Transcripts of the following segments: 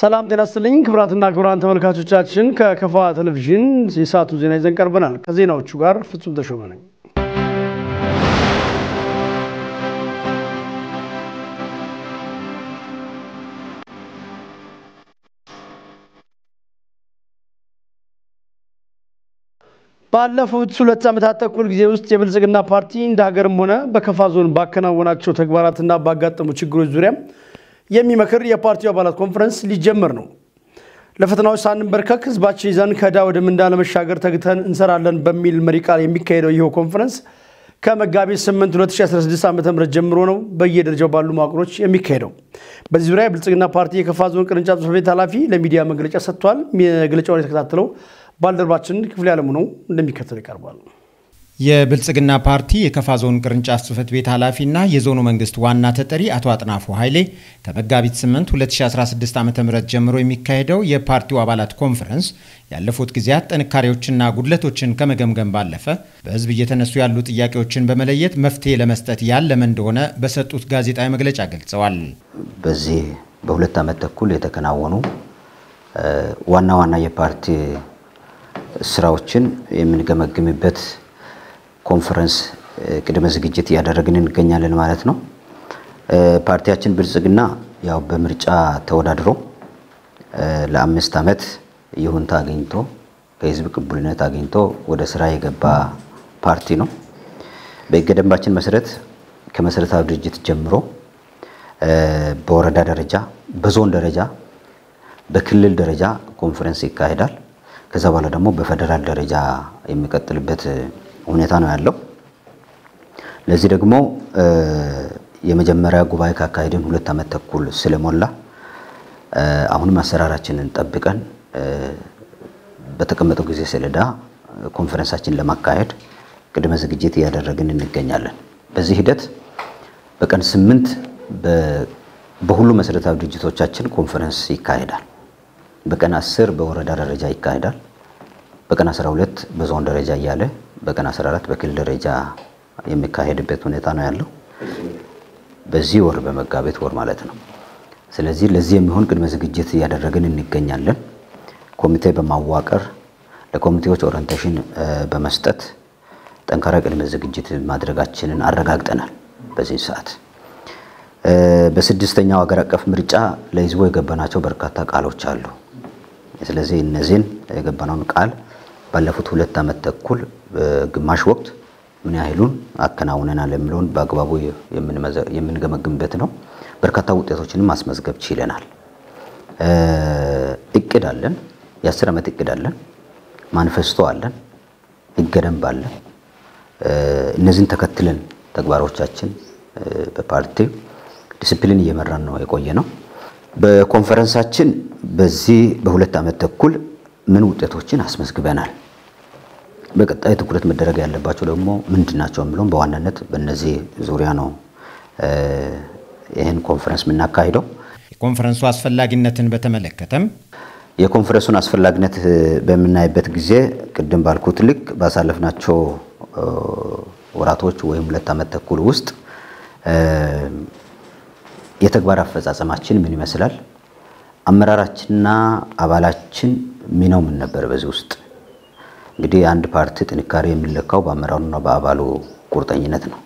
ሰላም ጤና ይስጥልኝ ክብራትና ክብራን ተመልካቾቻችን ከከፋ ቴሌቪዥን የሰዓቱ ዜና ይዘን ቀርበናል። ከዜናዎቹ ጋር ፍጹም ተሾመ ነኝ። ባለፉት 2 ዓመታት ተኩል ጊዜ ውስጥ የብልጽግና ፓርቲ እንደ ሀገርም ሆነ በከፋ ዞን ባከናወናቸው ተግባራትና ባጋጠሙ ችግሮች ዙሪያ የሚመክር የፓርቲው አባላት ኮንፈረንስ ሊጀመር ነው። ለፈተናዎች ሳንበርከክ ህዝባችን ይዘን ከዳ ወደ ምንዳ ለመሻገር ተግተን እንሰራለን በሚል መሪ ቃል የሚካሄደው ይሄው ኮንፈረንስ ከመጋቢት 8 2016 ዓ.ም ጀምሮ ነው በየደረጃው ባሉ ማቅሮች የሚካሄደው። በዚህ ዙሪያ የብልጽግና ፓርቲ የከፋ ዞን ቅርንጫፍ ጽሕፈት ቤት ኃላፊ ለሚዲያ መግለጫ ሰጥቷል። መግለጫውን የተከታተለው ባልደረባችን ክፍል ያለሙ ነው እንደሚከተለው ይቀርባል። የብልጽግና ፓርቲ የከፋ ዞን ቅርንጫፍ ጽሕፈት ቤት ኃላፊና የዞኑ መንግስት ዋና ተጠሪ አቶ አጥናፉ ኃይሌ ከመጋቢት 8 2016 ዓ.ም ጀምሮ የሚካሄደው የፓርቲው አባላት ኮንፈረንስ ያለፉት ጊዜያት ጥንካሬዎችና ጉድለቶችን ከመገምገም ባለፈ በህዝብ እየተነሱ ያሉ ጥያቄዎችን በመለየት መፍትሄ ለመስጠት ያለመ እንደሆነ በሰጡት ጋዜጣዊ መግለጫ ገልጸዋል። በዚህ በ2 ዓመት ተኩል የተከናወኑ ዋና ዋና የፓርቲ ስራዎችን የምንገመግምበት ኮንፈረንስ ቅድመ ዝግጅት ያደረግን እንገኛለን ማለት ነው። ፓርቲያችን ብልጽግና ያው በምርጫ ተወዳድሮ ለ5 ዓመት ይሁንታ አግኝቶ ከህዝብ ቅቡልነት አግኝቶ ወደ ስራ የገባ ፓርቲ ነው። በገደምባችን መሰረት ከመሰረታዊ ድርጅት ጀምሮ በወረዳ ደረጃ፣ በዞን ደረጃ፣ በክልል ደረጃ ኮንፈረንስ ይካሄዳል። ከዛ በኋላ ደግሞ በፌደራል ደረጃ የሚቀጥልበት ሁኔታ ነው ያለው። ለዚህ ደግሞ የመጀመሪያ ጉባኤ ካካሄድን 2 ዓመት ተኩል ስለሞላ አሁንም አሰራራችንን ጠብቀን በተቀመጠው ጊዜ ሰሌዳ ኮንፈረንሳችን ለማካሄድ ቅድመ ዝግጅት ያደረግን እንገኛለን። በዚህ ሂደት በቀን 8 በሁሉ መሰረታዊ ድርጅቶቻችን ኮንፈረንስ ይካሄዳል። በቀን 10 በወረዳ ደረጃ ይካሄዳል። በቀን 12 በዞን ደረጃ እያለ በቀን 14 በክልል ደረጃ የሚካሄድበት ሁኔታ ነው ያለው። በዚህ ወር በመጋቢት ወር ማለት ነው። ስለዚህ ለዚህ የሚሆን ቅድመ ዝግጅት ያደረግን እንገኛለን። ኮሚቴ በማዋቀር ለኮሚቴዎች ኦሪንቴሽን በመስጠት ጠንካራ ቅድመ ዝግጅት ማድረጋችንን አረጋግጠናል። በዚህ ሰዓት በስድስተኛው ሀገር አቀፍ ምርጫ ለህዝቡ የገባናቸው በርካታ ቃሎች አሉ። ስለዚህ እነዚህን የገባነውን ቃል ባለፉት 2 ዓመት ተኩል ግማሽ ወቅት ምን ያህሉን አከናውነናል የሚለውን በአግባቡ የምንገመግምበት ነው። በርካታ ውጤቶችንም ማስመዝገብ ችለናል። እቅድ አለን፣ የ10 ዓመት እቅድ አለን፣ ማኒፌስቶ አለን፣ ህገ ደንብ አለን። እነዚህን ተከትለን ተግባሮቻችን በፓርቲ ዲሲፕሊን እየመራን ነው የቆየ ነው። በኮንፈረንሳችን በዚህ በ2 ዓመት ተኩል ምን ውጤቶችን አስመዝግበናል፣ በቀጣይ ትኩረት መደረግ ያለባቸው ደግሞ ምንድናቸው የሚለውን በዋናነት በእነዚህ ዙሪያ ነው ይሄን ኮንፈረንስ የምናካሂደው። የኮንፈረንሱ አስፈላጊነትን በተመለከተም የኮንፈረንሱን አስፈላጊነት በመናይበት ጊዜ ቅድም ባልኩት ልክ ባሳለፍናቸው ወራቶች ወይም 2 ዓመት ተኩል ውስጥ የተግባር አፈጻጸማችን ምን ይመስላል፣ አመራራችንና አባላችን ሚናው ምን ነበር። በዚህ ውስጥ እንግዲህ አንድ ፓርቲ ጥንካሬ የሚለካው በአመራሩና በአባሉ ቁርጠኝነት ነው።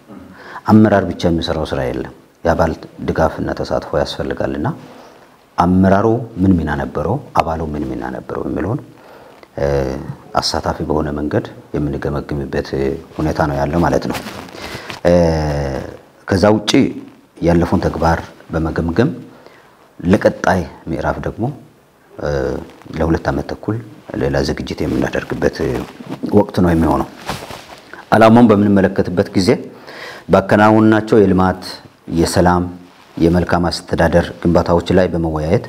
አመራር ብቻ የሚሰራው ስራ የለም፣ የአባል ድጋፍና ተሳትፎ ያስፈልጋልና አመራሩ ምን ሚና ነበረው፣ አባሉ ምን ሚና ነበረው የሚለውን አሳታፊ በሆነ መንገድ የምንገመግምበት ሁኔታ ነው ያለው ማለት ነው። ከዛ ውጪ ያለፈውን ተግባር በመገምገም ለቀጣይ ምዕራፍ ደግሞ ለ2 ዓመት ተኩል ሌላ ዝግጅት የምናደርግበት ወቅት ነው የሚሆነው። አላማውን በምንመለከትበት ጊዜ ባከናወናቸው የልማት፣ የሰላም፣ የመልካም አስተዳደር ግንባታዎች ላይ በመወያየት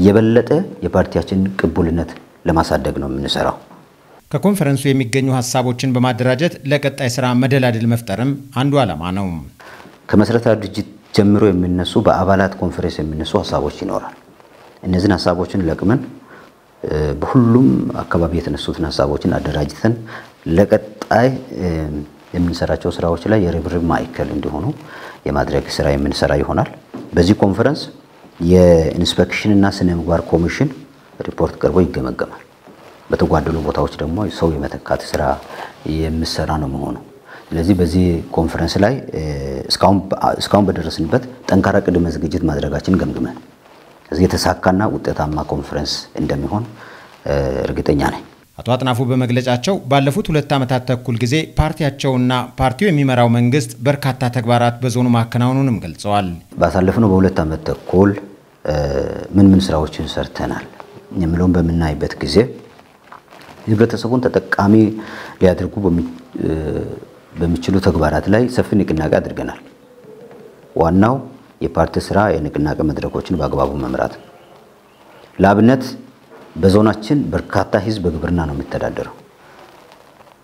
የበለጠ የፓርቲያችን ቅቡልነት ለማሳደግ ነው የምንሰራው። ከኮንፈረንሱ የሚገኙ ሐሳቦችን በማደራጀት ለቀጣይ ስራ መደላድል መፍጠርም አንዱ ዓላማ ነው። ከመሰረታዊ ድርጅት ጀምሮ የሚነሱ በአባላት ኮንፈረንስ የሚነሱ ሐሳቦች ይኖራል። እነዚህን ሐሳቦችን ለቅመን በሁሉም አካባቢ የተነሱትን ሐሳቦችን አደራጅተን ለቀጣይ የምንሰራቸው ስራዎች ላይ የርብርብ ማዕከል እንዲሆኑ የማድረግ ስራ የምንሰራ ይሆናል። በዚህ ኮንፈረንስ የኢንስፔክሽንና ስነ ምግባር ኮሚሽን ሪፖርት ቀርቦ ይገመገማል። በተጓደሉ ቦታዎች ደግሞ ሰው የመተካት ስራ የሚሰራ ነው መሆኑ። ስለዚህ በዚህ ኮንፈረንስ ላይ እስካሁን በደረስንበት ጠንካራ ቅድመ ዝግጅት ማድረጋችን ገምግመን እዚህ የተሳካና ውጤታማ ኮንፈረንስ እንደሚሆን እርግጠኛ ነኝ። አቶ አጥናፉ በመግለጫቸው ባለፉት 2 ዓመታት ተኩል ጊዜ ፓርቲያቸውና ፓርቲው የሚመራው መንግስት በርካታ ተግባራት በዞኑ ማከናወኑንም ገልጸዋል። ባሳለፍነው በ2 ዓመት ተኩል ምን ስራዎችን ሰርተናል የሚለውን በመናይበት ጊዜ ህብረተሰቡን ተጠቃሚ ሊያደርጉ በሚችሉ ተግባራት ላይ ሰፊ ንቅናቄ አድርገናል። ዋናው የፓርቲ ስራ የንቅናቄ መድረኮችን በአግባቡ መምራት። ለአብነት በዞናችን በርካታ ህዝብ በግብርና ነው የሚተዳደረው።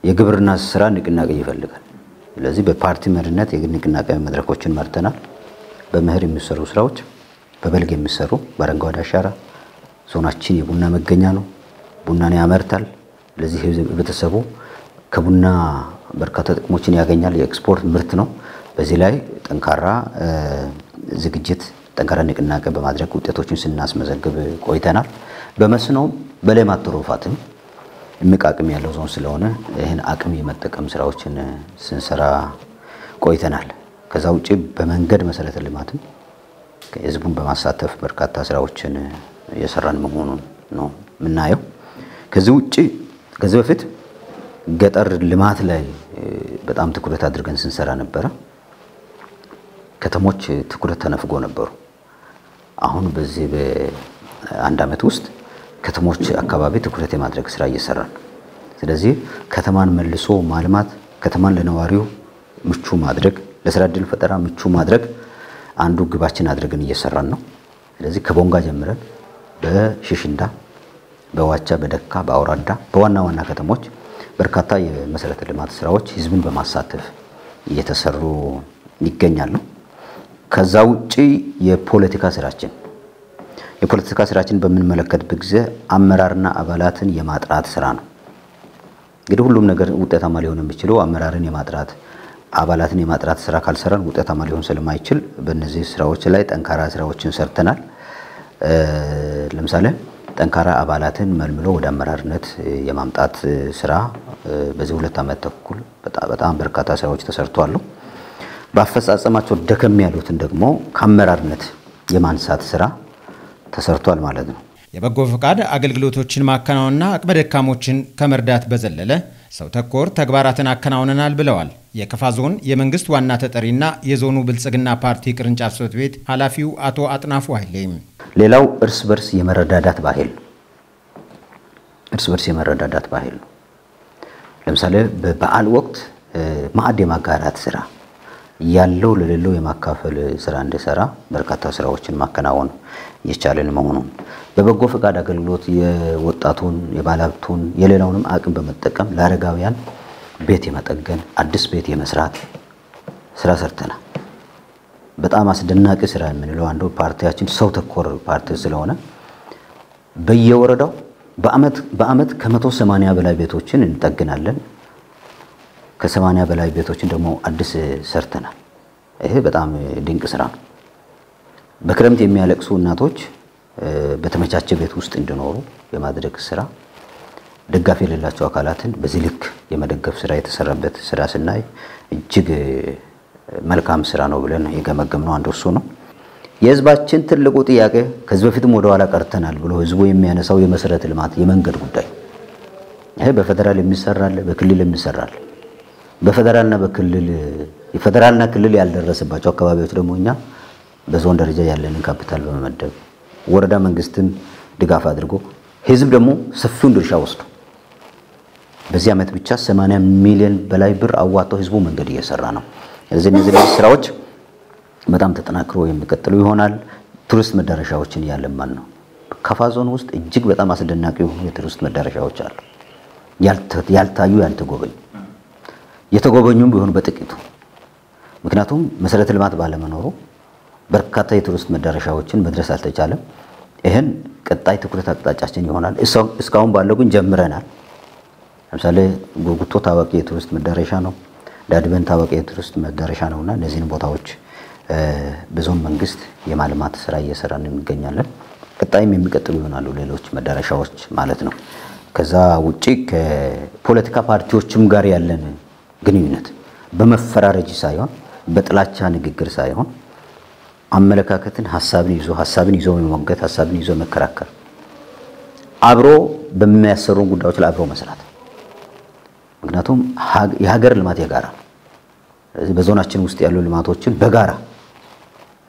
የግብርና ስራ ንቅናቄ ይፈልጋል። ስለዚህ በፓርቲ መሪነት የንቅናቄ መድረኮችን መርተናል። በመኸር የሚሰሩ ስራዎች፣ በበልግ የሚሰሩ በአረንጓዴ አሻራ ዞናችን የቡና መገኛ ነው። ቡናን ያመርታል። ስለዚህ ህብረተሰቡ ከቡና በርካታ ጥቅሞችን ያገኛል። የኤክስፖርት ምርት ነው። በዚህ ላይ ጠንካራ ዝግጅት ጠንካራ ንቅናቄ በማድረግ ውጤቶችን ስናስመዘግብ ቆይተናል። በመስኖ በሌማት ትሩፋትም እምቅ ያለው ዞን ስለሆነ ይሄን አቅም የመጠቀም ስራዎችን ስንሰራ ቆይተናል። ከዛ ውጪ በመንገድ መሰረተ ልማትም ህዝቡን በማሳተፍ በርካታ ስራዎችን እየሰራን መሆኑን ነው የምናየው። ከዚህ ውጪ ከዚህ በፊት ገጠር ልማት ላይ በጣም ትኩረት አድርገን ስንሰራ ነበር። ከተሞች ትኩረት ተነፍጎ ነበሩ። አሁን በዚህ በአንድ ዓመት ውስጥ ከተሞች አካባቢ ትኩረት የማድረግ ስራ እየሰራን። ስለዚህ ከተማን መልሶ ማልማት፣ ከተማን ለነዋሪው ምቹ ማድረግ፣ ለስራ ዕድል ፈጠራ ምቹ ማድረግ አንዱ ግባችን አድርገን እየሰራን ነው። ስለዚህ ከቦንጋ ጀምረን በሽሽንዳ፣ በዋቻ፣ በደካ፣ በአውራዳ በዋና ዋና ከተሞች በርካታ የመሰረተ ልማት ስራዎች ህዝብን በማሳተፍ እየተሰሩ ይገኛሉ። ከዛ ውጪ የፖለቲካ ስራችን በምንመለከትበት ጊዜ አመራርና አባላትን የማጥራት ስራ ነው። እንግዲህ ሁሉም ነገር ውጤታማ ሊሆን የሚችለው አመራርን የማጥራት አባላትን የማጥራት ስራ ካልሰራን ውጤታማ ሊሆን ስለማይችል በእነዚህ ስራዎች ላይ ጠንካራ ስራዎችን ሰርተናል። ለምሳሌ ጠንካራ አባላትን መልምሎ ወደ አመራርነት የማምጣት ስራ በዚህ 2 ዓመት ተኩል በጣም በርካታ ስራዎች ተሰርተዋል። በአፈጻጸማቸው ደከም ያሉትን ደግሞ ከአመራርነት የማንሳት ስራ ተሰርቷል ማለት ነው። የበጎ ፈቃድ አገልግሎቶችን ማከናወንና አቅመ ደካሞችን ከመርዳት በዘለለ ሰው ተኮር ተግባራትን አከናውነናል ብለዋል የከፋ ዞን የመንግስት ዋና ተጠሪና የዞኑ ብልጽግና ፓርቲ ቅርንጫፍ ጽሕፈት ቤት ኃላፊው አቶ አጥናፉ ኃይሌ። ሌላው እርስ በርስ የመረዳዳት ባህል ነው። ለምሳሌ በበዓል ወቅት ማዕድ የማጋራት ስራ ያለው ለሌለው የማካፈል ስራ እንዲሰራ በርካታ ስራዎችን ማከናወን የቻለን መሆኑን በበጎ ፈቃድ አገልግሎት የወጣቱን የባለሀብቱን የሌላውንም አቅም በመጠቀም ለአረጋውያን ቤት የመጠገን አዲስ ቤት የመስራት ስራ ሰርተናል። በጣም አስደናቂ ስራ የምንለው አንዱ ፓርቲያችን ሰው ተኮር ፓርቲ ስለሆነ በየወረዳው በአመት ከ180 በላይ ቤቶችን እንጠግናለን። ከ80 በላይ ቤቶችን ደግሞ አዲስ ሰርተናል። ይሄ በጣም ድንቅ ስራ ነው። በክረምት የሚያለቅሱ እናቶች በተመቻቸ ቤት ውስጥ እንዲኖሩ የማድረግ ስራ፣ ደጋፊ የሌላቸው አካላትን በዚህ ልክ የመደገፍ ስራ የተሰራበት ስራ ስናይ እጅግ መልካም ስራ ነው ብለን የገመገምነው አንዱ እሱ ነው። የህዝባችን ትልቁ ጥያቄ ከዚህ በፊትም ወደ ኋላ ቀርተናል ብሎ ህዝቡ የሚያነሳው የመሰረተ ልማት የመንገድ ጉዳይ ይሄ በፌደራል የሚሰራል፣ በክልል የሚሰራል። በፌደራልና በክልል የፌደራልና ክልል ያልደረሰባቸው አካባቢዎች ደግሞ እኛ በዞን ደረጃ ያለንን ካፒታል በመመደብ ወረዳ መንግስትን ድጋፍ አድርጎ ህዝብ ደግሞ ሰፊውን ድርሻ ወስዶ በዚህ ዓመት ብቻ 80 ሚሊዮን በላይ ብር አዋጥቶ ህዝቡ መንገድ እየሰራ ነው። እነዚህ ስራዎች በጣም ተጠናክሮ የሚቀጥሉ ይሆናል። ቱሪስት መዳረሻዎችን ያለማን ነው። ከፋ ዞን ውስጥ እጅግ በጣም አስደናቂ የቱሪስት መዳረሻዎች አሉ። ያልታዩ ያልተጎበኙ የተጎበኙም ቢሆን በጥቂቱ ምክንያቱም መሰረተ ልማት ባለመኖሩ በርካታ የቱሪስት መዳረሻዎችን መድረስ አልተቻለም። ይሄን ቀጣይ ትኩረት አቅጣጫችን ይሆናል። እስካሁን ባለው ግን ጀምረናል። ለምሳሌ ጉጉቶ ታዋቂ የቱሪስት መዳረሻ ነው። ዳድበን ታዋቂ የቱሪስት መዳረሻ ነውና እነዚህን ቦታዎች በዞን መንግስት የማልማት ስራ እየሰራን እንገኛለን። ቀጣይም የሚቀጥሉ ይሆናሉ ሌሎች መዳረሻዎች ማለት ነው። ከዛ ውጪ ከፖለቲካ ፓርቲዎችም ጋር ያለን ግንኙነት በመፈራረጅ ሳይሆን በጥላቻ ንግግር ሳይሆን አመለካከትን ሐሳብን ይዞ መሞገት ሐሳብን ይዞ መከራከር አብሮ በሚያሰሩ ጉዳዮች ላይ አብሮ መስራት ምክንያቱም የሀገር ልማት የጋራ ስለዚህ በዞናችን ውስጥ ያሉ ልማቶችን በጋራ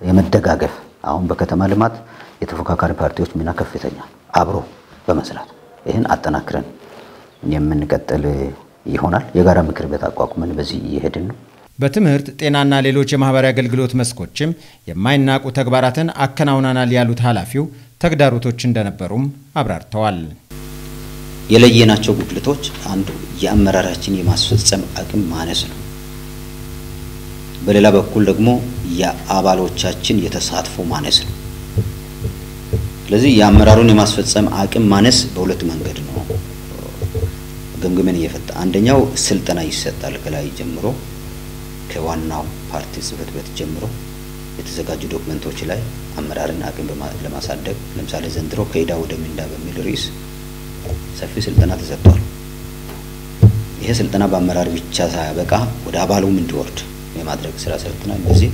የመደጋገፍ አሁን በከተማ ልማት የተፎካካሪ ፓርቲዎች ሚና ከፍተኛ አብሮ በመስራት ይሄን አጠናክረን የምንቀጥል ይሆናል። የጋራ ምክር ቤት አቋቁመን በዚህ እየሄድን ነው። በትምህርት ጤናና ሌሎች የማህበራዊ አገልግሎት መስኮችም የማይናቁ ተግባራትን አከናውናናል ያሉት ኃላፊው ተግዳሮቶች እንደነበሩም አብራርተዋል። የለየናቸው ጉድለቶች አንዱ የአመራራችን የማስፈጸም አቅም ማነስ ነው። በሌላ በኩል ደግሞ የአባሎቻችን የተሳትፎ ማነስ ነው። ስለዚህ የአመራሩን የማስፈጸም አቅም ማነስ በሁለት መንገድ ነው ገምግመን እየፈታ አንደኛው ስልጠና ይሰጣል ከላይ ጀምሮ ከዋናው ፓርቲ ጽህፈት ቤት ጀምሮ የተዘጋጁ ዶክመንቶች ላይ አመራርን አቅም ለማሳደግ ለምሳሌ ዘንድሮ ከይዳ ወደ ምንዳ በሚል ርዕስ ሰፊ ስልጠና ተሰጥቷል። ይሄ ስልጠና በአመራር ብቻ ሳያበቃ ወደ አባሉም እንዲወርድ የማድረግ ስራ ሰርተናል። በዚህ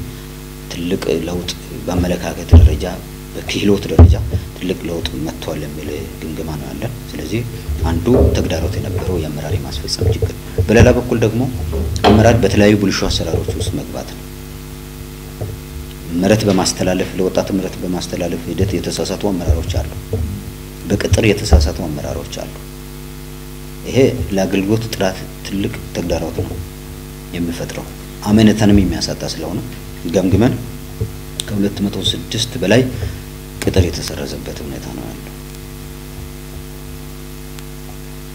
ትልቅ ለውጥ በአመለካከት ደረጃ በክህሎት ደረጃ ትልቅ ለውጥ መጥቷል የሚል ግምገማ ነው ያለን። ስለዚህ አንዱ ተግዳሮት የነበረው የአመራር የማስፈጸም ችግር፣ በሌላ በኩል ደግሞ አመራር በተለያዩ ብልሹ አሰራሮች ውስጥ መግባት ነው። መሬት በማስተላለፍ ለወጣት መሬት በማስተላለፍ ሂደት የተሳሳቱ አመራሮች አሉ፣ በቅጥር የተሳሳቱ አመራሮች አሉ። ይሄ ለአገልግሎት ጥራት ትልቅ ተግዳሮት ነው የሚፈጥረው አመኔታንም የሚያሳጣ ስለሆነ ገምግመን ከ206 በላይ ቅጥር የተሰረዘበት ሁኔታ ነው ያለው።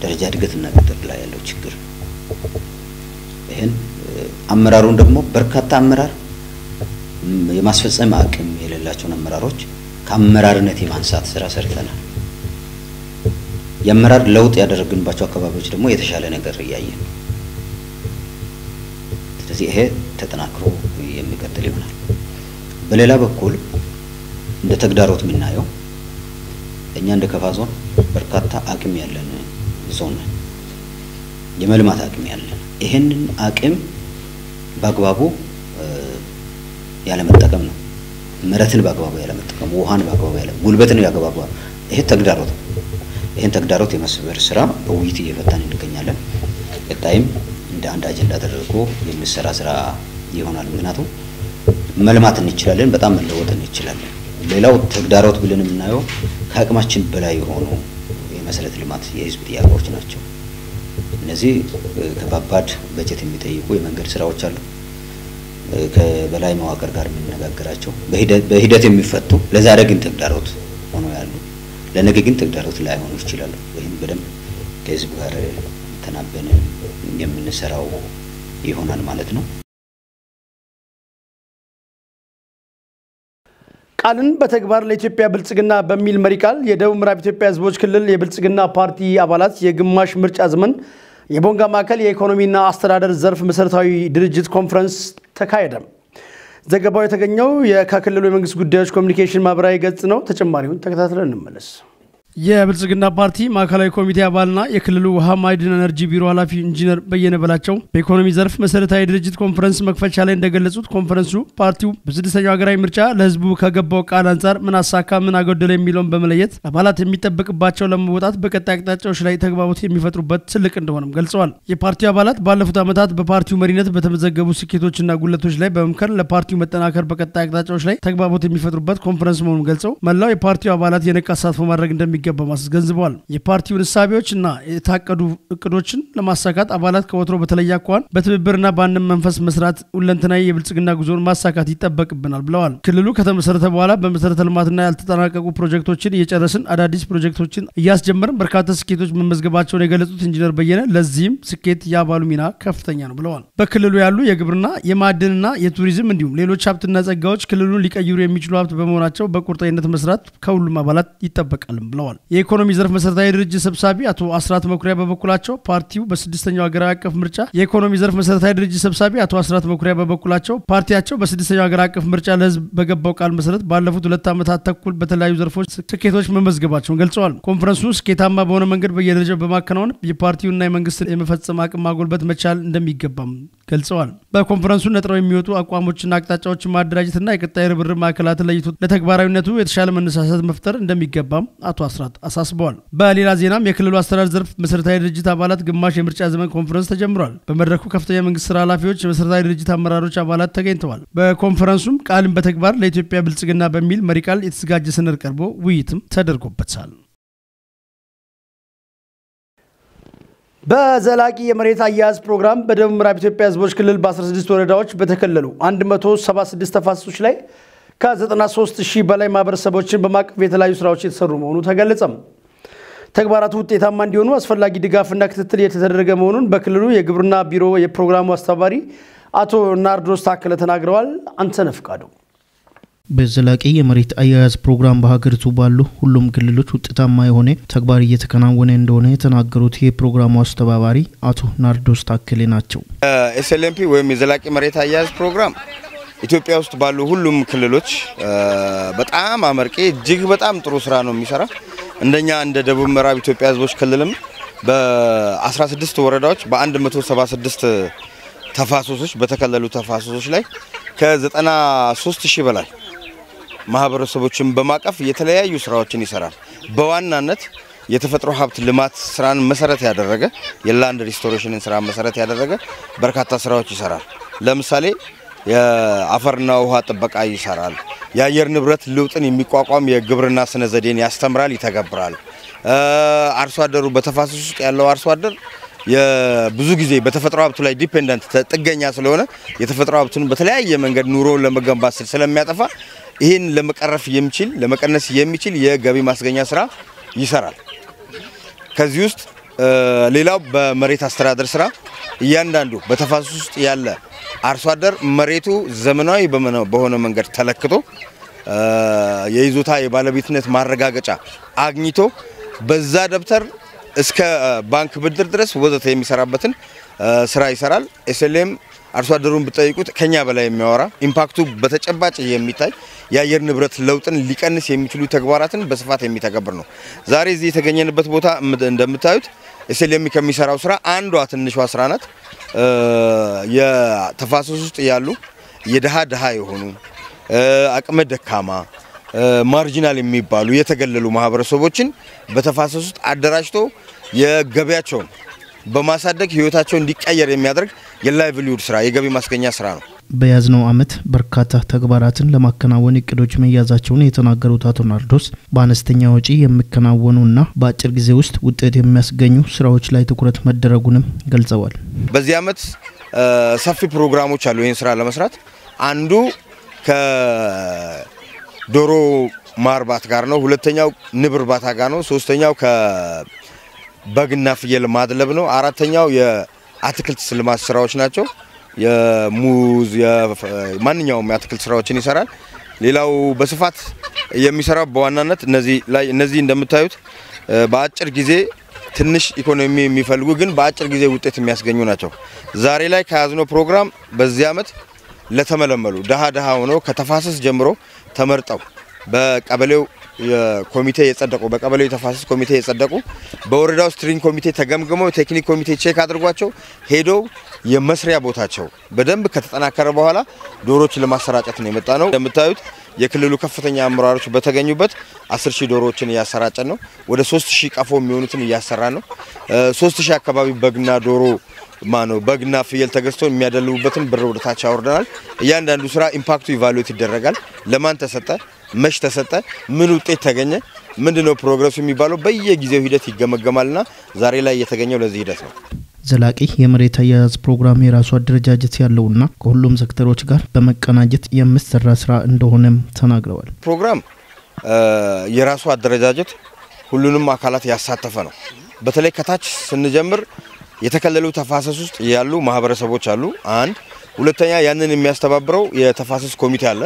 ደረጃ እድገትና ቅጥር ላይ ያለው ችግር ይሄን አመራሩን ደግሞ በርካታ አመራር የማስፈጸም አቅም የሌላቸውን አመራሮች ከአመራርነት የማንሳት ስራ ሰርተናል። የአመራር ለውጥ ያደረግንባቸው አካባቢዎች ደግሞ የተሻለ ነገር እያየን ነው። ስለዚህ ይሄ ተጠናክሮ የሚቀጥል ይሆናል። በሌላ በኩል እንደ ተግዳሮት የምናየው እኛ እንደ ከፋ ዞን በርካታ አቅም ያለን ዞን የመልማት አቅም ያለን ይሄንን አቅም በአግባቡ ያለመጠቀም ነው። መሬትን በአግባቡ ያለመጠቀም፣ ውሃን በአግባቡ ያለ ጉልበትን ያገባባ ይሄ ተግዳሮት ነው። ይሄን ተግዳሮት የመስበር ስራ በውይይት እየፈታን እንገኛለን። ቀጣይም እንደ አንድ አጀንዳ ተደርጎ የሚሰራ ስራ ይሆናል። ምክንያቱም መልማት እንችላለን፣ በጣም መለወጥ እንችላለን። ሌላው ተግዳሮት ብለን የምናየው ከአቅማችን በላይ የሆኑ የመሰረተ ልማት የህዝብ ጥያቄዎች ናቸው። እነዚህ ከባባድ በጀት የሚጠይቁ የመንገድ ስራዎች አሉ። ከበላይ መዋቅር ጋር የምንነጋገራቸው በሂደት የሚፈቱ ለዛሬ ግን ተግዳሮት ሆኖ ያሉ ለነገ ግን ተግዳሮት ላይሆኑ ይችላሉ። ወይም በደንብ ከህዝብ ጋር ተናበን የምንሰራው ይሆናል ማለት ነው። ቃልን በተግባር ለኢትዮጵያ ብልጽግና በሚል መሪ ቃል የደቡብ ምዕራብ ኢትዮጵያ ህዝቦች ክልል የብልጽግና ፓርቲ አባላት የግማሽ ምርጫ ዘመን የቦንጋ ማዕከል የኢኮኖሚና አስተዳደር ዘርፍ መሰረታዊ ድርጅት ኮንፈረንስ ተካሄደ። ዘገባው የተገኘው ከክልሉ የመንግስት ጉዳዮች ኮሚኒኬሽን ማብራሪያ ገጽ ነው። ተጨማሪውን ተከታትለን እንመለስ። የብልጽግና ፓርቲ ማዕከላዊ ኮሚቴ አባልና የክልሉ ውሃ ማዕድን ኤነርጂ ቢሮ ኃላፊ ኢንጂነር በየነ በላቸው በኢኮኖሚ ዘርፍ መሰረታዊ ድርጅት ኮንፈረንስ መክፈቻ ላይ እንደገለጹት ኮንፈረንሱ ፓርቲው በስድስተኛው ሀገራዊ ምርጫ ለህዝቡ ከገባው ቃል አንፃር ምን አሳካ ምን አጎደለ የሚለውን በመለየት አባላት የሚጠበቅባቸው ለመወጣት በቀጣይ አቅጣጫዎች ላይ ተግባቦት የሚፈጥሩበት ትልቅ እንደሆነም ገልጸዋል። የፓርቲው አባላት ባለፉት ዓመታት በፓርቲው መሪነት በተመዘገቡ ስኬቶችና ጉለቶች ላይ በመምከር ለፓርቲው መጠናከር በቀጣይ አቅጣጫዎች ላይ ተግባቦት የሚፈጥሩበት ኮንፈረንስ መሆኑን ገልጸው መላው የፓርቲው አባላት የነቃ ተሳትፎ ማድረግ እንደሚገባ ማስገንዝበዋል። የፓርቲውን እሳቤዎችና የታቀዱ እቅዶችን ለማሳካት አባላት ከወትሮ በተለየ አኳኋን በትብብርና በአንድነት መንፈስ መስራት ሁለንተናዊ የብልጽግና ጉዞን ማሳካት ይጠበቅብናል ብለዋል። ክልሉ ከተመሰረተ በኋላ በመሰረተ ልማትና ያልተጠናቀቁ ፕሮጀክቶችን እየጨረስን አዳዲስ ፕሮጀክቶችን እያስጀመርን በርካታ ስኬቶች መመዝገባቸውን የገለጹት ኢንጂነር በየነ ለዚህም ስኬት የአባሉ ሚና ከፍተኛ ነው ብለዋል። በክልሉ ያሉ የግብርና የማዕድንና የቱሪዝም እንዲሁም ሌሎች ሀብትና ጸጋዎች ክልሉን ሊቀይሩ የሚችሉ ሀብት በመሆናቸው በቁርጠኝነት መስራት ከሁሉም አባላት ይጠበቃልም ብለዋል። ገልጸዋል። የኢኮኖሚ ዘርፍ መሰረታዊ ድርጅት ሰብሳቢ አቶ አስራት መኩሪያ በበኩላቸው ፓርቲው በስድስተኛው ሀገር አቀፍ ምርጫ የኢኮኖሚ ዘርፍ መሰረታዊ ድርጅት ሰብሳቢ አቶ አስራት መኩሪያ በበኩላቸው ፓርቲያቸው በስድስተኛው ሀገር አቀፍ ምርጫ ለህዝብ በገባው ቃል መሰረት ባለፉት 2 ዓመታት ተኩል በተለያዩ ዘርፎች ስኬቶች መመዝገባቸውን ገልጸዋል። ኮንፈረንሱ ስኬታማ በሆነ መንገድ በየደረጃው በማከናወን የፓርቲውና የመንግስት የመፈጸም አቅም ማጎልበት መቻል እንደሚገባም ገልጸዋል። በኮንፈረንሱ ነጥረው የሚወጡ አቋሞችና አቅጣጫዎችን ማደራጀትና የቀጣይ ርብርብ ማዕከላትን ለይቶ ለተግባራዊነቱ የተሻለ መነሳሳት መፍጠር እንደሚገባም አቶ አስራት አሳስበዋል። በሌላ ዜናም የክልሉ አስተዳደር ዘርፍ መሰረታዊ ድርጅት አባላት ግማሽ የምርጫ ዘመን ኮንፈረንስ ተጀምሯል። በመድረኩ ከፍተኛ የመንግስት ስራ ኃላፊዎች፣ የመሰረታዊ ድርጅት አመራሮች አባላት ተገኝተዋል። በኮንፈረንሱም ቃልን በተግባር ለኢትዮጵያ ብልጽግና በሚል መሪ ቃል የተዘጋጀ ሰነድ ቀርቦ ውይይትም ተደርጎበታል። በዘላቂ የመሬት አያያዝ ፕሮግራም በደቡብ ምዕራብ ኢትዮጵያ ህዝቦች ክልል በ16 ወረዳዎች በተከለሉ 176 ተፋሰሶች ላይ ከ93000 በላይ ማህበረሰቦችን በማቀፍ የተለያዩ ስራዎች የተሰሩ መሆኑ ተገለጸም። ተግባራቱ ውጤታማ እንዲሆኑ አስፈላጊ ድጋፍና ክትትል እየተደረገ መሆኑን በክልሉ የግብርና ቢሮ የፕሮግራሙ አስተባባሪ አቶ ናርዶስ ታከለ ተናግረዋል። አንተነህ ፍቃዱ በዘላቂ የመሬት አያያዝ ፕሮግራም በሀገሪቱ ባሉ ሁሉም ክልሎች ውጤታማ የሆነ ተግባር እየተከናወነ እንደሆነ የተናገሩት የፕሮግራሙ አስተባባሪ አቶ ናርዶስ ታከለ ናቸው። ኤስኤልኤምፒ ወይም የዘላቂ መሬት አያያዝ ፕሮግራም ኢትዮጵያ ውስጥ ባሉ ሁሉም ክልሎች በጣም አመርቂ እጅግ በጣም ጥሩ ስራ ነው የሚሰራ። እንደኛ እንደ ደቡብ ምዕራብ ኢትዮጵያ ህዝቦች ክልልም በ16 ወረዳዎች በ176 ተፋሰሶች በተከለሉ ተፋሰሶች ላይ ከ93000 በላይ ማህበረሰቦችን በማቀፍ የተለያዩ ስራዎችን ይሰራል። በዋናነት የተፈጥሮ ሀብት ልማት ስራን መሰረት ያደረገ የላንድ ሪስቶሬሽንን ስራ መሰረት ያደረገ በርካታ ስራዎች ይሰራል። ለምሳሌ የአፈርና ውሃ ጥበቃ ይሰራል። የአየር ንብረት ለውጥን የሚቋቋም የግብርና ስነ ዘዴን ያስተምራል፣ ይተገብራል። አርሶ አደሩ በተፋሰሱ ውስጥ ያለው አርሶ አደር የብዙ ጊዜ በተፈጥሮ ሀብቱ ላይ ዲፔንደንት ጥገኛ ስለሆነ የተፈጥሮ ሀብቱን በተለያየ መንገድ ኑሮን ለመገንባት ስለሚያጠፋ ይሄን ለመቀረፍ የሚችል ለመቀነስ የሚችል የገቢ ማስገኛ ስራ ይሰራል። ከዚህ ውስጥ ሌላው በመሬት አስተዳደር ስራ እያንዳንዱ በተፋሰሱ ውስጥ ያለ አርሶ አደር መሬቱ ዘመናዊ በሆነ መንገድ ተለክቶ የይዞታ የባለቤትነት ማረጋገጫ አግኝቶ በዛ ደብተር እስከ ባንክ ብድር ድረስ ወዘተ የሚሰራበትን ስራ ይሰራል። ኤስኤልኤም አርሶ አደሩን ብትጠይቁት ከኛ በላይ የሚያወራ ኢምፓክቱ በተጨባጭ የሚታይ የአየር ንብረት ለውጥን ሊቀንስ የሚችሉ ተግባራትን በስፋት የሚተገብር ነው። ዛሬ እዚህ የተገኘንበት ቦታ እንደምታዩት ኤስኤልኤም ከሚሰራው ስራ አንዷ ትንሿ ስራ ናት። የተፋሰሱ ውስጥ ያሉ የደሃ የሆኑ አቅመ ደካማ ማርጂናል የሚባሉ የተገለሉ ማህበረሰቦችን በተፋሰሱ ውስጥ አደራጅቶ የገበያቸውን በማሳደግ ህይወታቸው እንዲቀየር የሚያደርግ የላይቭሊሁድ ስራ የገቢ ማስገኛ ስራ ነው። በያዝነው አመት በርካታ ተግባራትን ለማከናወን እቅዶች መያዛቸውን የተናገሩት አቶ ናርዶስ በአነስተኛ ወጪ የሚከናወኑና በአጭር ጊዜ ውስጥ ውጤት የሚያስገኙ ስራዎች ላይ ትኩረት መደረጉንም ገልጸዋል። በዚህ አመት ሰፊ ፕሮግራሞች አሉ ይሄን ስራ ለመስራት። አንዱ ከዶሮ ማርባት ጋር ነው፣ ሁለተኛው ንብ እርባታ ጋር ነው፣ ሶስተኛው ከበግና ፍየል ማድለብ ነው፣ አራተኛው የአትክልት ልማት ስራዎች ናቸው። የሙዝ የማንኛውም የአትክልት ስራዎችን ይሰራል። ሌላው በስፋት የሚሰራው በዋናነት እነዚህ እንደምታዩት በአጭር ጊዜ ትንሽ ኢኮኖሚ የሚፈልጉ ግን በአጭር ጊዜ ውጤት የሚያስገኙ ናቸው። ዛሬ ላይ ከያዝነው ፕሮግራም በዚህ አመት ለተመለመሉ ደሃ ሆነው ከተፋሰስ ጀምሮ ተመርጠው በቀበሌው ኮሚቴ የጸደቁ በቀበሌው የተፋሰስ ኮሚቴ የጸደቁ በወረዳው ስትሪንግ ኮሚቴ ተገምግመው ቴክኒክ ኮሚቴ ቼክ አድርጓቸው ሄደው የመስሪያ ቦታቸው በደንብ ከተጠናከረ በኋላ ዶሮች ለማሰራጨት ነው የመጣ ነው። እንደምታዩት የክልሉ ከፍተኛ አመራሮች በተገኙበት 10000 ዶሮዎችን እያሰራጨን ነው። ወደ 3000 ቀፎ የሚሆኑትን እያሰራን ነው። 3000 አካባቢ በግና ዶሮ በግና ፍየል ተገዝቶ የሚያደልቡበትን ብር ወደ ታች አወርደናል። እያንዳንዱ ስራ ኢምፓክቱ ኢቫሉዌት ይደረጋል። ለማን ተሰጠ፣ መች ተሰጠ፣ ምን ውጤት ተገኘ፣ ምንድነው ፕሮግረሱ የሚባለው በየጊዜው ሂደት ይገመገማልና ዛሬ ላይ የተገኘው ለዚህ ሂደት ነው። ዘላቂ የመሬት አያያዝ ፕሮግራም የራሱ አደረጃጀት ያለውና ከሁሉም ሴክተሮች ጋር በመቀናጀት የሚሰራ ስራ እንደሆነም ተናግረዋል። ፕሮግራም የራሱ አደረጃጀት ሁሉንም አካላት ያሳተፈ ነው። በተለይ ከታች ስንጀምር የተከለሉ ተፋሰስ ውስጥ ያሉ ማህበረሰቦች አሉ። አንድ ሁለተኛ ያንን የሚያስተባብረው የተፋሰስ ኮሚቴ አለ።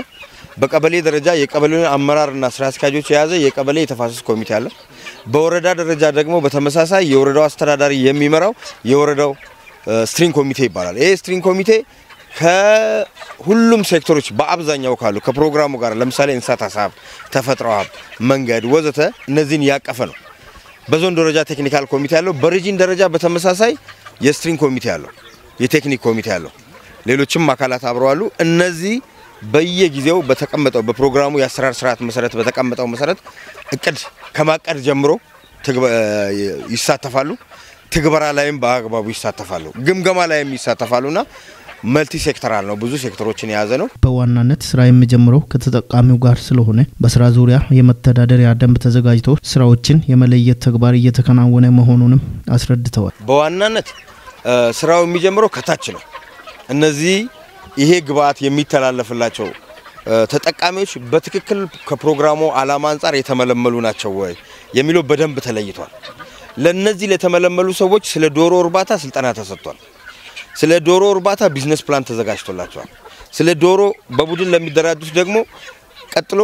በቀበሌ ደረጃ የቀበሌውን አመራርና ስራ አስኪያጆች የያዘ የቀበሌ የተፋሰስ ኮሚቴ አለ። በወረዳ ደረጃ ደግሞ በተመሳሳይ የወረዳው አስተዳዳሪ የሚመራው የወረዳው ስትሪንግ ኮሚቴ ይባላል። ይሄ ስትሪንግ ኮሚቴ ከሁሉም ሴክተሮች በአብዛኛው ካሉ ከፕሮግራሙ ጋር ለምሳሌ እንስሳት ሀሳብ፣ ተፈጥሮ ሀብት፣ መንገድ ወዘተ እነዚህን ያቀፈ ነው። በዞን ደረጃ ቴክኒካል ኮሚቴ ያለው፣ በሪጂን ደረጃ በተመሳሳይ የስትሪንግ ኮሚቴ ያለው፣ የቴክኒክ ኮሚቴ ያለው፣ ሌሎችም አካላት አብረው አሉ። እነዚህ በየጊዜው በተቀመጠው በፕሮግራሙ የአሰራር ስርዓት መሰረት በተቀመጠው መሰረት እቅድ ከማቀድ ጀምሮ ይሳተፋሉ። ትግበራ ላይም በአግባቡ ይሳተፋሉ። ግምገማ ላይም ይሳተፋሉና መልቲ ሴክተራል ነው፣ ብዙ ሴክተሮችን የያዘ ነው። በዋናነት ስራ የሚጀምረው ከተጠቃሚው ጋር ስለሆነ በስራ ዙሪያ የመተዳደሪያ ደንብ ተዘጋጅቶ ስራዎችን የመለየት ተግባር እየተከናወነ መሆኑንም አስረድተዋል። በዋናነት ስራው የሚጀምረው ከታች ነው። እነዚህ ይሄ ግብአት የሚተላለፍላቸው ተጠቃሚዎች በትክክል ከፕሮግራሙ ዓላማ አንፃር የተመለመሉ ናቸው ወይ የሚለው በደንብ ተለይቷል። ለነዚህ ለተመለመሉ ሰዎች ስለ ዶሮ እርባታ ስልጠና ተሰጥቷል። ስለ ዶሮ እርባታ ቢዝነስ ፕላን ተዘጋጅቶላቸዋል። ስለ ዶሮ በቡድን ለሚደራጁት ደግሞ ቀጥሎ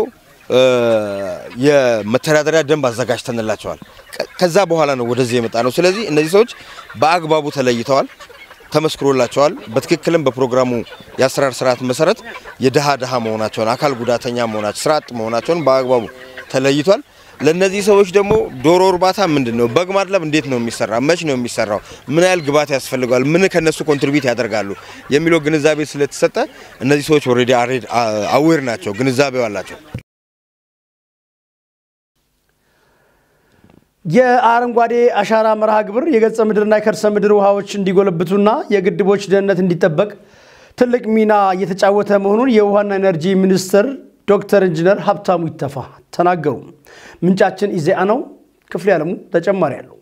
የመተዳደሪያ ደንብ አዘጋጅተንላቸዋል። ከዛ በኋላ ነው ወደዚህ የመጣ ነው። ስለዚህ እነዚህ ሰዎች በአግባቡ ተለይተዋል፣ ተመስክሮላቸዋል። በትክክልም በፕሮግራሙ የአሰራር ስርዓት መሰረት የደሃ መሆናቸውን፣ አካል ጉዳተኛ መሆናቸውን፣ ስራ አጥ መሆናቸውን በአግባቡ ተለይቷል። ለነዚህ ሰዎች ደግሞ ዶሮ እርባታ ምንድነው፣ በግ ማድለብ እንዴት ነው የሚሰራው፣ መች ነው የሚሰራው፣ ምን ያህል ግብአት ያስፈልጋል፣ ምን ከነሱ ኮንትሪቢዩት ያደርጋሉ የሚለው ግንዛቤ ስለተሰጠ እነዚህ ሰዎች ኦሬዲ አዌር ናቸው፣ ግንዛቤው አላቸው። የአረንጓዴ አሻራ መርሃ ግብር የገጸ ምድርና የከርሰ ምድር ውሃዎች እንዲጎለብቱና የግድቦች ደህንነት እንዲጠበቅ ትልቅ ሚና እየተጫወተ መሆኑን የውሃና ኢነርጂ ሚኒስትር ዶክተር ኢንጂነር ሀብታሙ ይተፋ ተናገሩ። ምንጫችን ኢዜአ ነው። ክፍል ያለሙ ተጨማሪ ያለው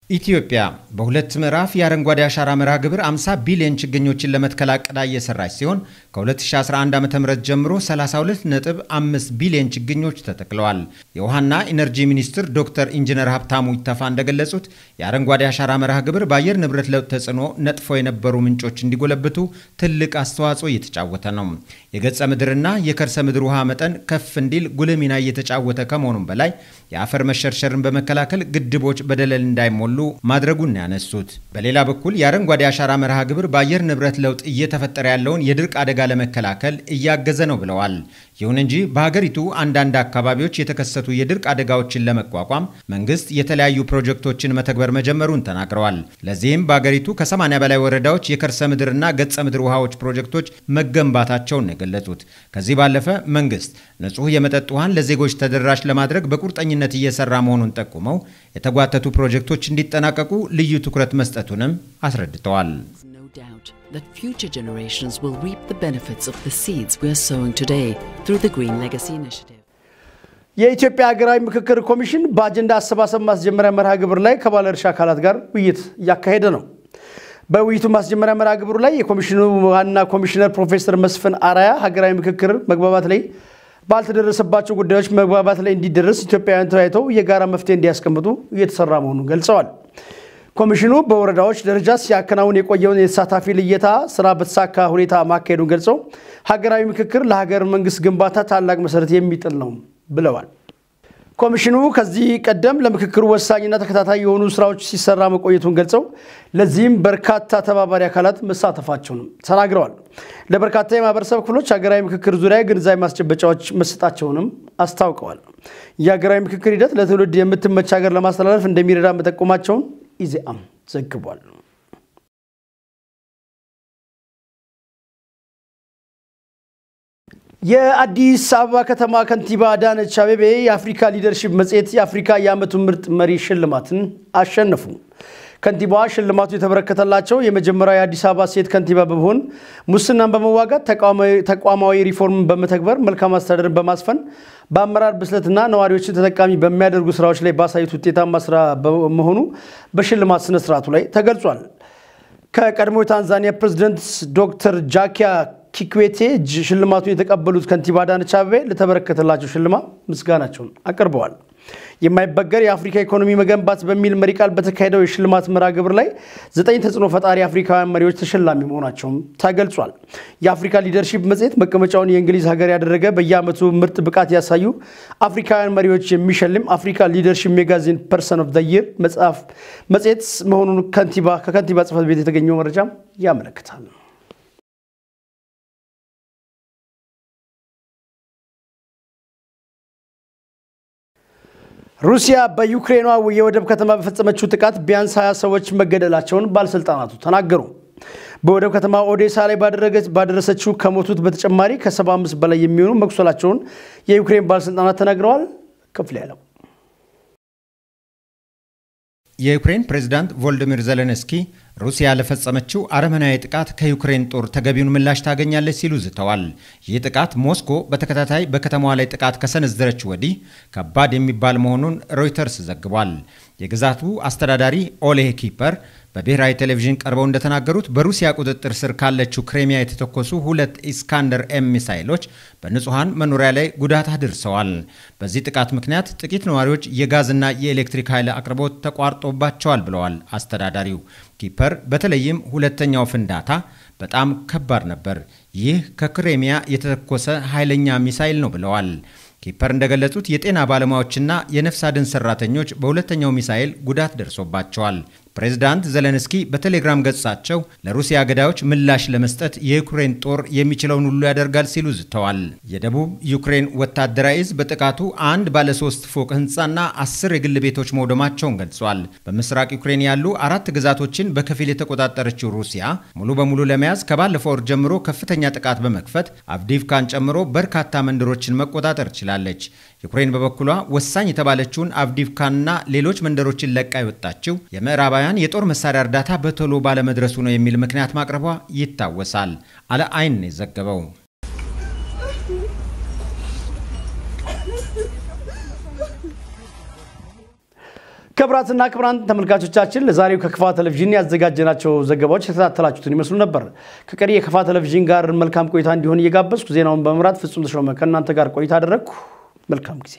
ኢትዮጵያ በሁለት ምዕራፍ የአረንጓዴ አሻራ መርሃ ግብር 50 ቢሊዮን ችግኞችን ለመትከል አቅዳ እየሰራች ሲሆን ከ2011 ዓ.ም ጀምሮ 32.5 ቢሊዮን ችግኞች ተተክለዋል። የውሃና ኢነርጂ ሚኒስትር ዶክተር ኢንጂነር ሀብታሙ ይተፋ እንደገለጹት የአረንጓዴ አሻራ መርሃ ግብር በአየር ንብረት ለውጥ ተጽዕኖ ነጥፎ የነበሩ ምንጮች እንዲጎለብቱ ትልቅ አስተዋጽኦ እየተጫወተ ነው። የገጸ ምድርና የከርሰ ምድር ውሃ መጠን ከፍ እንዲል ጉልህ ሚና እየተጫወተ ከመሆኑም በላይ የአፈር መሸርሸርን በመከላከል ግድቦች በደለል እንዳይሞሉ ማድረጉን ያነሱት። በሌላ በኩል የአረንጓዴ አሻራ መርሃ ግብር በአየር ንብረት ለውጥ እየተፈጠረ ያለውን የድርቅ አደጋ ለመከላከል እያገዘ ነው ብለዋል። ይሁን እንጂ በሀገሪቱ አንዳንድ አካባቢዎች የተከሰቱ የድርቅ አደጋዎችን ለመቋቋም መንግስት የተለያዩ ፕሮጀክቶችን መተግበር መጀመሩን ተናግረዋል። ለዚህም በሀገሪቱ ከ80 በላይ ወረዳዎች የከርሰ ምድርና ገጸ ምድር ውሃዎች ፕሮጀክቶች መገንባታቸውን የገለጹት። ከዚህ ባለፈ መንግስት ንጹህ የመጠጥ ውሃን ለዜጎች ተደራሽ ለማድረግ በቁርጠኝነት እየሰራ መሆኑን ጠቁመው የተጓተቱ ፕሮጀክቶች እንዲጠናቀቁ ልዩ ትኩረት መስጠቱንም አስረድተዋል። That future generations will reap the benefits of the seeds we are sowing today through the Green Legacy Initiative. የኢትዮጵያ ሀገራዊ ምክክር ኮሚሽን በአጀንዳ አሰባሰብ ማስጀመሪያ መርሃ ግብር ላይ ከባለድርሻ አካላት ጋር ውይይት እያካሄደ ነው። በውይይቱ ማስጀመሪያ መርሃ ግብሩ ላይ የኮሚሽኑ ዋና ኮሚሽነር ፕሮፌሰር መስፍን አራያ ሀገራዊ ምክክር መግባባት ላይ ባልተደረሰባቸው ጉዳዮች መግባባት ላይ እንዲደረስ ኢትዮጵያውያን ተወያይተው የጋራ መፍትሄ እንዲያስቀምጡ እየተሰራ መሆኑን ገልጸዋል። ኮሚሽኑ በወረዳዎች ደረጃ ሲያከናውን የቆየውን የተሳታፊ ልየታ ስራ በተሳካ ሁኔታ ማካሄዱን ገልጸው ሀገራዊ ምክክር ለሀገር መንግስት ግንባታ ታላቅ መሰረት የሚጥል ነው ብለዋል። ኮሚሽኑ ከዚህ ቀደም ለምክክሩ ወሳኝና ተከታታይ የሆኑ ስራዎች ሲሰራ መቆየቱን ገልጸው ለዚህም በርካታ ተባባሪ አካላት መሳተፋቸውን ተናግረዋል። ለበርካታ የማህበረሰብ ክፍሎች ሀገራዊ ምክክር ዙሪያ ግንዛቤ ማስጨበጫዎች መስጠታቸውንም አስታውቀዋል። የሀገራዊ ምክክር ሂደት ለትውልድ የምትመች ሀገር ለማስተላለፍ እንደሚረዳ መጠቆማቸውን ኢዜአም ዘግቧል። የአዲስ አበባ ከተማ ከንቲባ አዳነች አቤቤ የአፍሪካ ሊደርሺፕ መጽሔት የአፍሪካ የዓመቱ ምርጥ መሪ ሽልማትን አሸነፉ። ከንቲባዋ ሽልማቱ የተበረከተላቸው የመጀመሪያው የአዲስ አበባ ሴት ከንቲባ በመሆን ሙስናን በመዋጋት ተቋማዊ ሪፎርምን በመተግበር መልካም አስተዳደርን በማስፈን በአመራር ብስለትና ነዋሪዎችን ተጠቃሚ በሚያደርጉ ስራዎች ላይ ባሳዩት ውጤታማ ስራ በመሆኑ በሽልማት ስነ ስርዓቱ ላይ ተገልጿል። ከቀድሞ ታንዛኒያ ፕሬዝዳንት ዶክተር ጃኪያ ኪክዌቴ ሽልማቱን የተቀበሉት ከንቲባ አዳነች አቤቤ ለተበረከተላቸው ሽልማት ምስጋናቸውን አቀርበዋል። የማይበገር የአፍሪካ ኢኮኖሚ መገንባት በሚል መሪ ቃል በተካሄደው የሽልማት መርሃ ግብር ላይ 9 ተጽዕኖ ፈጣሪ አፍሪካውያን መሪዎች ተሸላሚ መሆናቸውም ተገልጿል። የአፍሪካ ሊደርሺፕ መጽሔት መቀመጫውን የእንግሊዝ ሀገር ያደረገ በየዓመቱ ምርጥ ብቃት ያሳዩ አፍሪካውያን መሪዎች የሚሸልም አፍሪካ ሊደርሺፕ ሜጋዚን ፐርሰን ኦፍ ዘ ይር መጽሔት መሆኑን ከከንቲባ ጽሕፈት ቤት የተገኘው መረጃ ያመለክታል። ሩሲያ በዩክሬኗ የወደብ ከተማ በፈጸመችው ጥቃት ቢያንስ 20 ሰዎች መገደላቸውን ባለስልጣናቱ ተናገሩ። በወደብ ከተማ ኦዴሳ ላይ ባደረሰችው ከሞቱት በተጨማሪ ከ75 በላይ የሚሆኑ መቁሰላቸውን የዩክሬን ባለስልጣናት ተናግረዋል። ክፍል ያለው የዩክሬን ፕሬዝዳንት ቮሎዲሚር ዜሌንስኪ ሩሲያ ለፈጸመችው አረመናዊ ጥቃት ከዩክሬን ጦር ተገቢውን ምላሽ ታገኛለች ሲሉ ዝተዋል። ይህ ጥቃት ሞስኮ በተከታታይ በከተማዋ ላይ ጥቃት ከሰነዘረች ወዲህ ከባድ የሚባል መሆኑን ሮይተርስ ዘግቧል። የግዛቱ አስተዳዳሪ ኦሌህ ኪፐር በብሔራዊ ቴሌቪዥን ቀርበው እንደተናገሩት በሩሲያ ቁጥጥር ስር ካለችው ክሬሚያ የተተኮሱ 2 ኢስካንደር ኤም ሚሳይሎች በንጹሃን መኖሪያ ላይ ጉዳት አድርሰዋል። በዚህ ጥቃት ምክንያት ጥቂት ነዋሪዎች የጋዝና የኤሌክትሪክ ኃይል አቅርቦት ተቋርጦባቸዋል ብለዋል አስተዳዳሪው። ኪፐር በተለይም ሁለተኛው ፍንዳታ በጣም ከባድ ነበር። ይህ ከክሬሚያ የተተኮሰ ኃይለኛ ሚሳይል ነው ብለዋል። ኪፐር እንደገለጹት የጤና ባለሙያዎችና የነፍስ አድን ሰራተኞች በሁለተኛው ሚሳኤል ጉዳት ደርሶባቸዋል። ፕሬዝዳንት ዜሌንስኪ በቴሌግራም ገጻቸው ለሩሲያ ገዳዮች ምላሽ ለመስጠት የዩክሬን ጦር የሚችለውን ሁሉ ያደርጋል ሲሉ ዝተዋል። የደቡብ ዩክሬን ወታደራዊ ዕዝ በጥቃቱ 1 ባለ 3 ፎቅ ህንጻና 10 የግል ቤቶች መውደማቸውን ገልጿል። በምስራቅ ዩክሬን ያሉ 4 ግዛቶችን በከፊል የተቆጣጠረችው ሩሲያ ሙሉ በሙሉ ለመያዝ ከባለፈው ወር ጀምሮ ከፍተኛ ጥቃት በመክፈት አቭዲቭካን ጨምሮ በርካታ መንደሮችን መቆጣጠር ችላለች። ዩክሬን በበኩሏ ወሳኝ የተባለችውን አቭዲቭካንና ሌሎች መንደሮችን ለቃ የወጣችው የምዕራባውያን የጦር መሳሪያ እርዳታ በቶሎ ባለመድረሱ ነው የሚል ምክንያት ማቅረቧ ይታወሳል። አለ አይን የዘገበው ክቡራትና ክቡራን ተመልካቾቻችን ለዛሬው ከክፋ ቴሌቪዥን ያዘጋጀናቸው ዘገባዎች የተከታተላችሁትን ይመስሉ ነበር። ከቀሪ የክፋ ቴሌቪዥን ጋር መልካም ቆይታ እንዲሆን እየጋበዝኩ ዜናውን በመምራት ፍጹም ተሾመ ከእናንተ ጋር ቆይታ አደረግኩ። መልካም ጊዜ